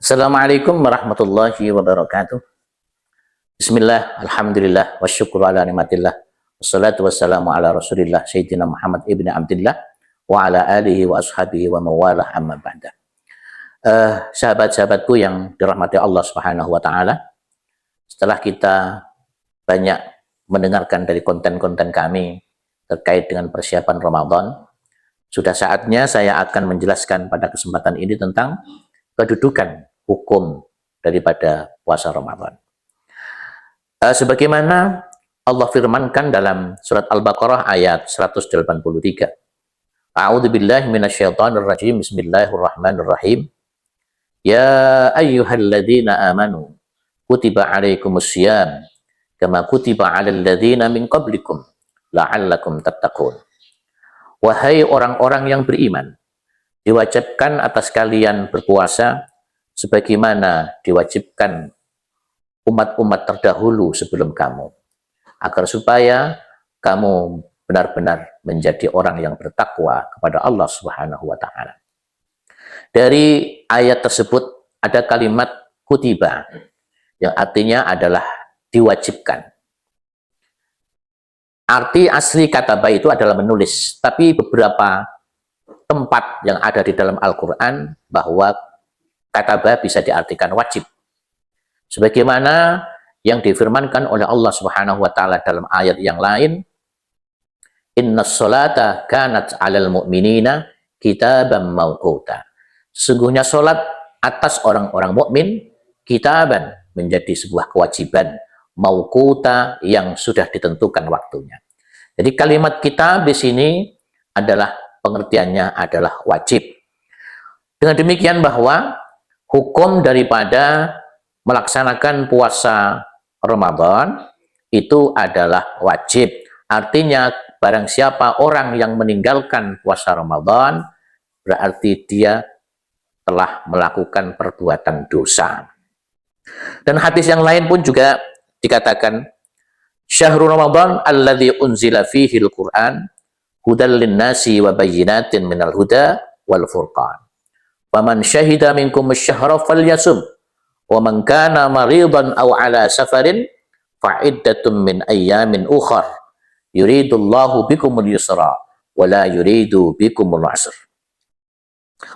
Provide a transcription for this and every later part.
Assalamualaikum warahmatullahi wabarakatuh. Bismillah, alhamdulillah, wasyukru ala nikmatillah. Wassalatu wassalamu ala rasulillah, Sayyidina Muhammad ibn Abdillah, wa ala alihi wa ashabihi wa mawalah amma ba'da. Sahabat-sahabatku yang dirahmati Allah Subhanahu wa Ta'ala, setelah kita banyak mendengarkan dari konten-konten kami terkait dengan persiapan Ramadan, sudah saatnya saya akan menjelaskan pada kesempatan ini tentang kedudukan hukum daripada puasa Ramadan. Sebagaimana Allah firmankan dalam surat Al-Baqarah ayat 183. A'udzubillahi minasyaitonirrajim. Bismillahirrahmanirrahim. Ya ayyuhalladzina amanu kutiba 'alaikumussyiyam kama kutiba 'alal ladzina min qablikum la'allakum tattaqun. Wahai orang-orang yang beriman, diwajibkan atas kalian berpuasa sebagaimana diwajibkan umat-umat terdahulu sebelum kamu, agar supaya kamu benar-benar menjadi orang yang bertakwa kepada Allah Subhanahu wa Ta'ala. Dari ayat tersebut ada kalimat kutiba yang artinya adalah diwajibkan. Arti asli kataba itu adalah menulis, tapi beberapa tempat yang ada di dalam Al-Quran bahwa kataba bisa diartikan wajib. Sebagaimana yang difirmankan oleh Allah Subhanahu wa Ta'ala dalam ayat yang lain, Innas sholata kanat 'alal mu'minina kitaban mawquta. Sesungguhnya solat atas orang-orang mukmin kitaban, menjadi sebuah kewajiban, mawquta, yang sudah ditentukan waktunya. Jadi kalimat kitab di sini adalah pengertiannya adalah wajib. Dengan demikian bahwa hukum daripada melaksanakan puasa Ramadan itu adalah wajib. Artinya barang siapa orang yang meninggalkan puasa Ramadan berarti dia telah melakukan perbuatan dosa. Dan hadis yang lain pun juga dikatakan, Syahrul Ramadan alladzi unzila fihi al-Qur'an hudal linnasi wa bayyinatin minal huda wal furqan. Faman syahida minkum asy-syahra falyasum wa man kana maridan aw ala safarin fa iddatun min ayyamin ukhar yuridullahu bikumul yusra wa la yuridu bikumul usra.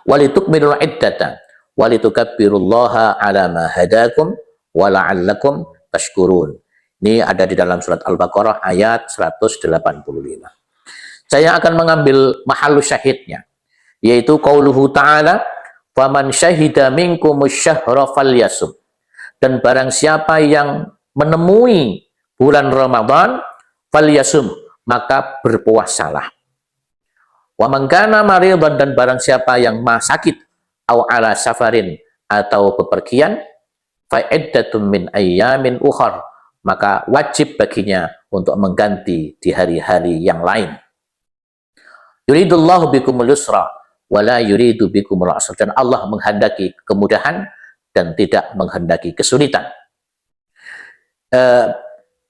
Walitukmilul iddata walitukabbirullaha ala ma hadakum wa la'allakum tashkurun. Ini ada di dalam surat Al-Baqarah ayat 185. Saya akan mengambil mahallu syahidnya, yaitu qauluhu ta'ala, faman syahida minkumus syahra falyasum. Dan barang siapa yang menemui bulan Ramadan, falyasum, maka berpuasalah. Wa man kana maridan, dan barang siapa yang sakit, au ala safarin, atau bepergian, fa iddatun min ayyamin ukhar, maka wajib baginya untuk mengganti di hari-hari yang lain. Yuridullahu bikumul yusra wa la yuridu bikumul usra. Dan Allah menghendaki kemudahan dan tidak menghendaki kesulitan.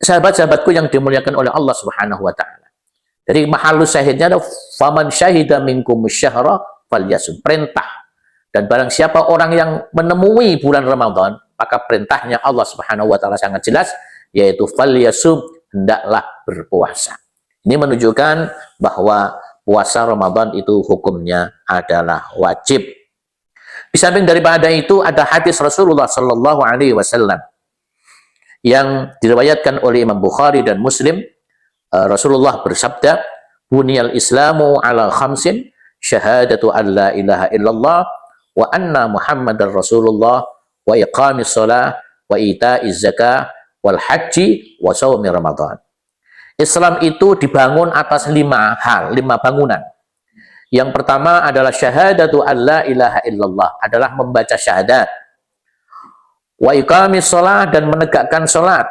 Sahabat-sahabatku yang dimuliakan oleh Allah Subhanahu wa Ta'ala, dari mahalus syahidnya adalah faman syahida minkum syahra falyasum, perintah. Dan barang siapa orang yang menemui bulan Ramadan, maka perintahnya Allah Subhanahu wa Ta'ala sangat jelas, yaitu falyasum, hendaklah berpuasa. Ini menunjukkan bahwa puasa Ramadan itu hukumnya adalah wajib. Di samping daripada itu ada hadis Rasulullah Sallallahu Alaihi Wasallam yang diriwayatkan oleh Imam Bukhari dan Muslim. Rasulullah bersabda, Buniyal Islamu ala khamsin, syahadatu an la ilaha illallah, wa anna Muhammadar Rasulullah, wa iqamis salah, wa ita'iz zakah, wal haji, wa sawmi Ramadan. Islam itu dibangun atas 5 hal, 5 bangunan. Yang pertama adalah syahadatu an la ilaha illallah, adalah membaca syahadat. Wa iqamis salah, dan menegakkan salat.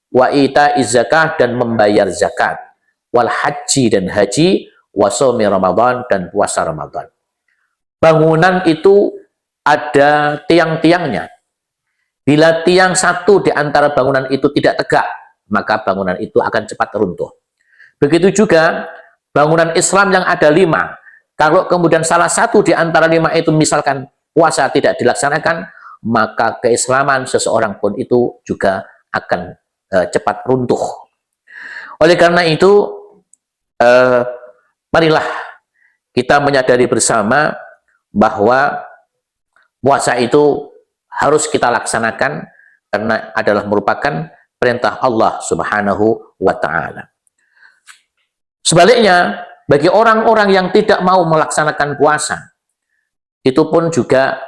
Wa ita'iz zakah, dan membayar zakat. Wal haji, dan haji. Wa sawmi Ramadan, dan puasa Ramadan. Bangunan itu ada tiang-tiangnya. Bila tiang satu di antara bangunan itu tidak tegak, maka bangunan itu akan cepat runtuh. Begitu juga bangunan Islam yang ada 5. Kalau kemudian salah satu di antara 5 itu misalkan puasa tidak dilaksanakan, maka keislaman seseorang pun itu juga akan cepat runtuh. Oleh karena itu, marilah kita menyadari bersama bahwa puasa itu harus kita laksanakan karena adalah merupakan perintah Allah Subhanahu wa Ta'ala. Sebaliknya, bagi orang-orang yang tidak mau melaksanakan puasa, itu pun juga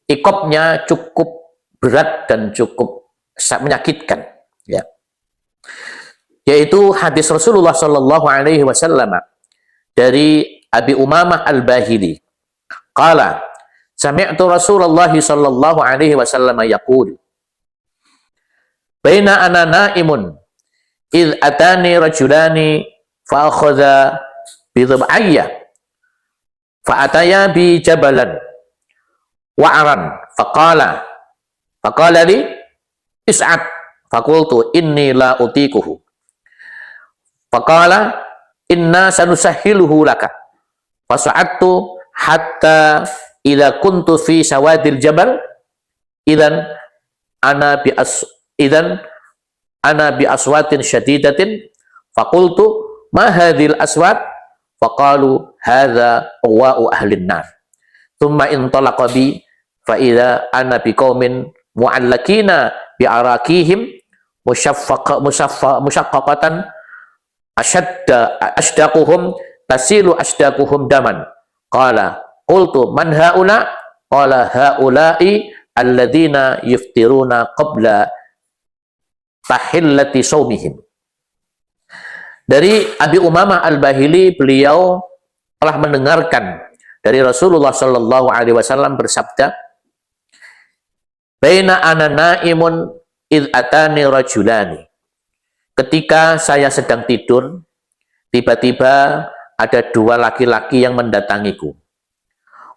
iqabnya cukup berat dan cukup menyakitkan, ya. Yaitu hadis Rasulullah Shallallahu Alaihi Wasallam dari Abi Umamah Al-Bahili. Qala, sami'tu Rasulullah Shallallahu Alaihi Wasallam yaqul, baina ana naimun, idh atani rajulani fa akhadha bi dhib'ayya fa ataya bi jabalan wa'ran faqala li is'ad faqultu inni la utikuhu faqala inna sanusahhiluhu laka fasa'adtu hatta idza kuntu fi sawadil jabal idan ana bi aswatin syadidatin faqultu ma hadhil aswat faqalu hadza awwa'u ahlin nar thumma intalaqa bi fa idza ana bi qaumin mu'allakina bi arakihim musyaqqaqatan ashdaquhum tasilu ashdaquhum daman qala qultu man haula qala haula'i alladzina yuftiruna qabla tahillati saumihim. Dari Abi Umamah Al-Bahili, beliau telah mendengarkan dari Rasulullah Shallallahu Alaihi Wasallam bersabda, baina ana naimun id atani rajulani. Ketika saya sedang tidur, tiba-tiba ada dua laki-laki yang mendatangiku.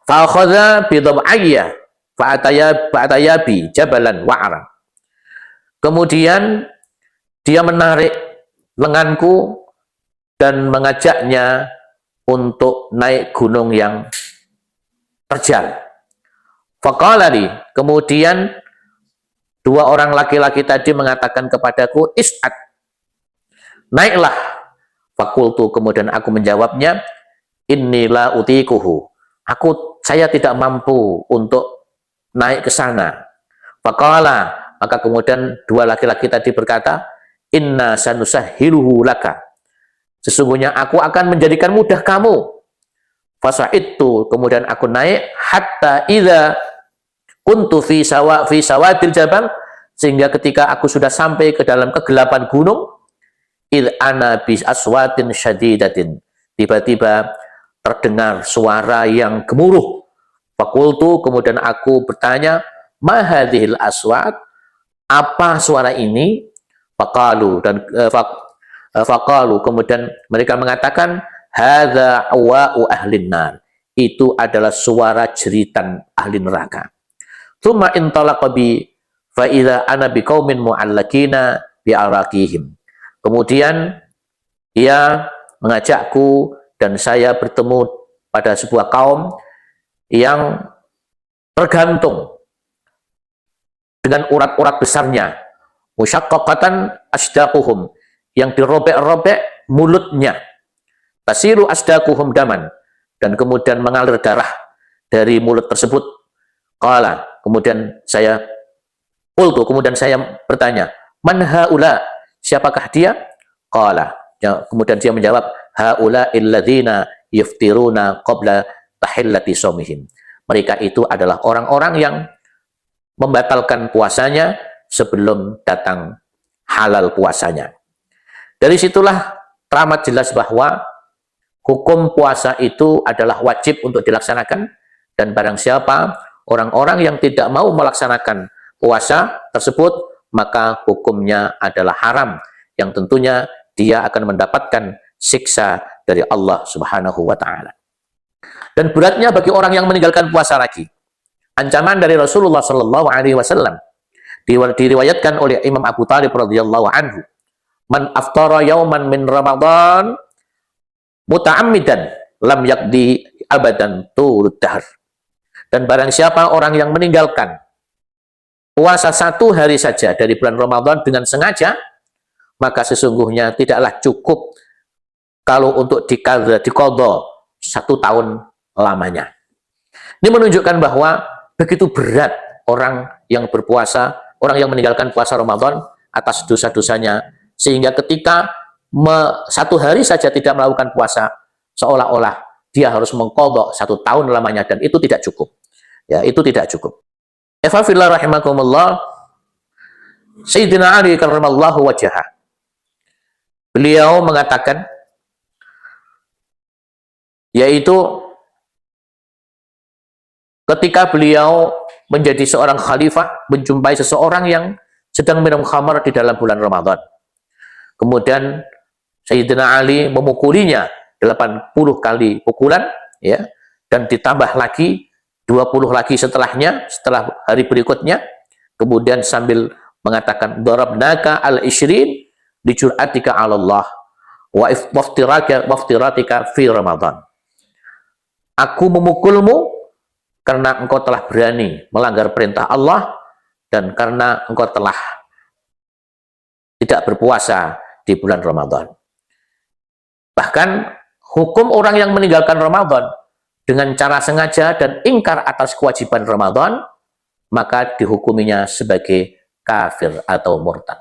Fa akhadha bi dhab'ayya fa ataya bi jabalan wa'ra. Kemudian dia menarik lenganku dan mengajaknya untuk naik gunung yang terjal. Faqala li, kemudian dua orang laki-laki tadi mengatakan kepadaku, is'ad, naiklah. Fakultu, kemudian aku menjawabnya, innila utikuhu, saya tidak mampu untuk naik ke sana. Faqala, maka kemudian dua laki-laki tadi berkata, inna sanusahhiluhu laka, sesungguhnya aku akan menjadikan mudah kamu. Fasa'idtu, kemudian aku naik, hatta idza kuntu fi sawadil jabal, sehingga ketika aku sudah sampai ke dalam kegelapan gunung, id ana bi aswatin syadidatin, tiba-tiba terdengar suara yang gemuruh. Fakultu, kemudian aku bertanya, ma hadhil aswat, apa suara ini? Faqalu, kemudian mereka mengatakan, hadza awa'u ahlin nar, itu adalah suara jeritan ahli neraka. Tsumma intalaqa bi fa idza ana biqaumin mu'allakina bi arakihim. Kemudian dia mengajakku dan saya bertemu pada sebuah kaum yang tergantung dengan urat-urat besarnya, musyaqqaqatan asdaquhum, yang dirobek-robek mulutnya, tasiru asdaquhum daman, dan kemudian mengalir darah dari mulut tersebut. Qala, kemudian saya bertanya, man haula, siapakah dia? Qala, kemudian dia menjawab, haula illadzina yuftiruna qabla tahillati saumihim, mereka itu adalah orang-orang yang membatalkan puasanya sebelum datang halal puasanya. Dari situlah teramat jelas bahwa hukum puasa itu adalah wajib untuk dilaksanakan, dan barang siapa orang-orang yang tidak mau melaksanakan puasa tersebut, maka hukumnya adalah haram, yang tentunya dia akan mendapatkan siksa dari Allah Subhanahu wa Ta'ala. Dan beratnya bagi orang yang meninggalkan puasa lagi, ancaman dari Rasulullah Shallallahu Alaihi Wasallam diriwayatkan oleh Imam Abu Thalib radhiyallahu anhu, man aftara yauman min Ramadan muta'ammidan lam yakdi abadan turud dahr. Dan barang siapa orang yang meninggalkan puasa 1 hari saja dari bulan Ramadan dengan sengaja, maka sesungguhnya tidaklah cukup kalau untuk diqadha 1 tahun lamanya. Ini menunjukkan bahwa begitu berat orang yang berpuasa, orang yang meninggalkan puasa Ramadan atas dosa-dosanya, sehingga ketika 1 hari saja tidak melakukan puasa, seolah-olah dia harus mengqadha 1 tahun lamanya, dan itu tidak cukup. Ya, itu tidak cukup. Ikhwafillah rahimakumullah, Sayyidina Ali karramallahu wajhah, beliau mengatakan, yaitu ketika beliau menjadi seorang khalifah, menjumpai seseorang yang sedang minum khamar di dalam bulan Ramadan. Kemudian Sayyidina Ali memukulinya 80 kali pukulan, ya, dan ditambah lagi 20 lagi setelahnya, setelah hari berikutnya. Kemudian sambil mengatakan, darabnaka al-ishrin lijur'atika 'ala Allah wa iftiratika fi Ramadan. Aku memukulmu karena engkau telah berani melanggar perintah Allah dan karena engkau telah tidak berpuasa di bulan Ramadan. Bahkan hukum orang yang meninggalkan Ramadan dengan cara sengaja dan ingkar atas kewajiban Ramadan, maka dihukuminya sebagai kafir atau murtad.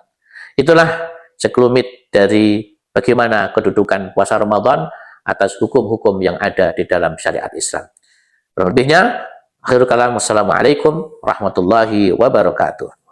Itulah sekelumit dari bagaimana kedudukan puasa Ramadan atas hukum-hukum yang ada di dalam syariat Islam. Lebihnya, akhirul kalam, wassalamualaikum warahmatullahi wabarakatuh.